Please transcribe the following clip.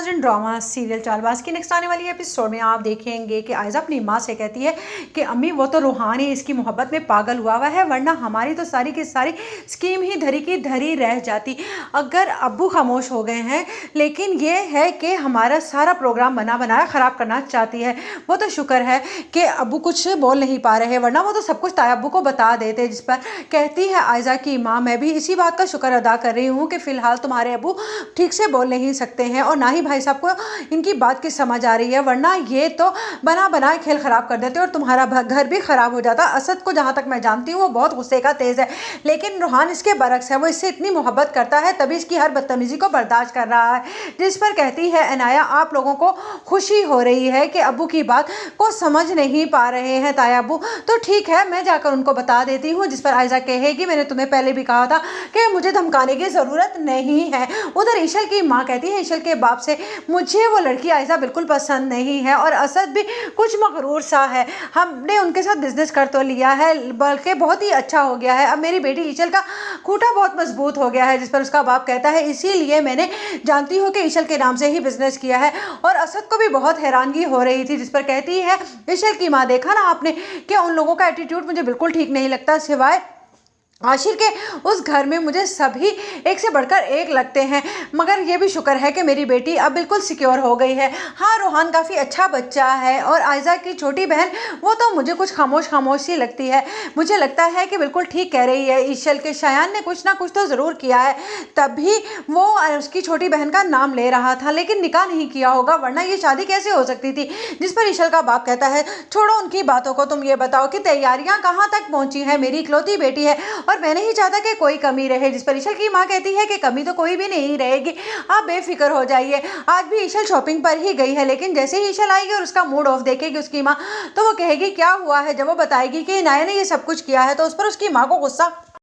नाज़रीन, drama serial Chaalbaaz की next आने वाली एपिसोड में आप देखेंगे कि आयज़ा अपनी माँ से कहती है कि अम्मी वो तो रूहान ही इसकी मोहब्बत में पागल हुआ है, वरना हमारी तो सारी की सारी स्कीम ही धरी की धरी रह जाती अगर अब्बू खामोश हो गए हैं। लेकिन ये है कि हमारा सारा प्रोग्राम बना बनाया ख़राब करना चाहती है। वो तो शुक्र है कि अब्बू कुछ बोल नहीं पा रहे, वरना वो तो सब कुछ ताया अब्बू को बता देते। जिस पर कहती है आयज़ा की माँ, मैं भी इसी बात का शुक्र अदा कर रही हूँ कि फ़िलहाल तुम्हारे अब्बू ठीक से बोल नहीं सकते हैं और ना ही भाई साहब को इनकी बात की समझ आ रही है, वरना ये तो बना बनाए खेल ख़राब कर देते और तुम्हारा घर भी ख़राब हो जाता। असद को जहाँ तक मैं जानती हूँ वो बहुत गुस्से का तेज़ है, लेकिन रूहान इसके बरक्स है, वो इससे इतनी मोहब्बत करता है तभी इसकी हर बदतमीज़ी को बर्दाश्त कर रहा है। जिस पर कहती है अनाया, आप लोगों को खुशी हो रही है कि अब्बू की बात को समझ नहीं पा रहे हैं ताया अब्बू, तो ठीक है मैं जाकर उनको बता देती हूँ। जिस पर आयज़ा कहेगी, मैंने तुम्हें पहले भी कहा था कि मुझे धमकाने की ज़रूरत नहीं है। उधर ईशल की माँ कहती है ईशल के बाप से, मुझे वो लड़की आयज़ा बिल्कुल पसंद नहीं है और असद भी कुछ मगरूर सा है। हमने उनके साथ बिजनेस कर तो लिया है, बल्कि बहुत ही अच्छा हो गया है। अब मेरी बेटी ईशल का खूंटा बहुत मजबूत हो गया है। जिस पर उसका बाप कहता है, इसीलिए मैंने जानती हूँ कि ईशल के नाम से ही बिजनेस किया है। और असद को भी बहुत हैरानगी हो रही थी। जिस पर कहती है ईशल की माँ, देखा ना आपने कि उन लोगों का एटीट्यूड मुझे बिल्कुल ठीक नहीं लगता, सिवाय आशिर के उस घर में मुझे सभी एक से बढ़कर एक लगते हैं। मगर ये भी शुक्र है कि मेरी बेटी अब बिल्कुल सिक्योर हो गई है। हाँ, रूहान काफ़ी अच्छा बच्चा है और आयज़ा की छोटी बहन वो तो मुझे कुछ खामोश खामोश सी लगती है। मुझे लगता है कि बिल्कुल ठीक कह रही है ईशल के शयान ने कुछ ना कुछ तो ज़रूर किया है, तभी वो उसकी छोटी बहन का नाम ले रहा था, लेकिन निकाह नहीं किया होगा, वरना ये शादी कैसे हो सकती थी। जिस पर ईशल का बाप कहता है, छोड़ो उनकी बातों को, तुम ये बताओ कि तैयारियाँ कहाँ तक पहुँची हैं। मेरी इकलौती बेटी है और मैं नहीं चाहता कि कोई कमी रहे। जिस पर ईशल की माँ कहती है कि कमी तो कोई भी नहीं रहेगी, आप बेफिक्र हो जाइए। आज भी ईशल शॉपिंग पर ही गई है, लेकिन जैसे ही ईशल आएगी और उसका मूड ऑफ देखेगी उसकी माँ, तो वो कहेगी क्या हुआ है। जब वो बताएगी कि इनाया ने ये सब कुछ किया है तो उस पर उसकी माँ को गुस्सा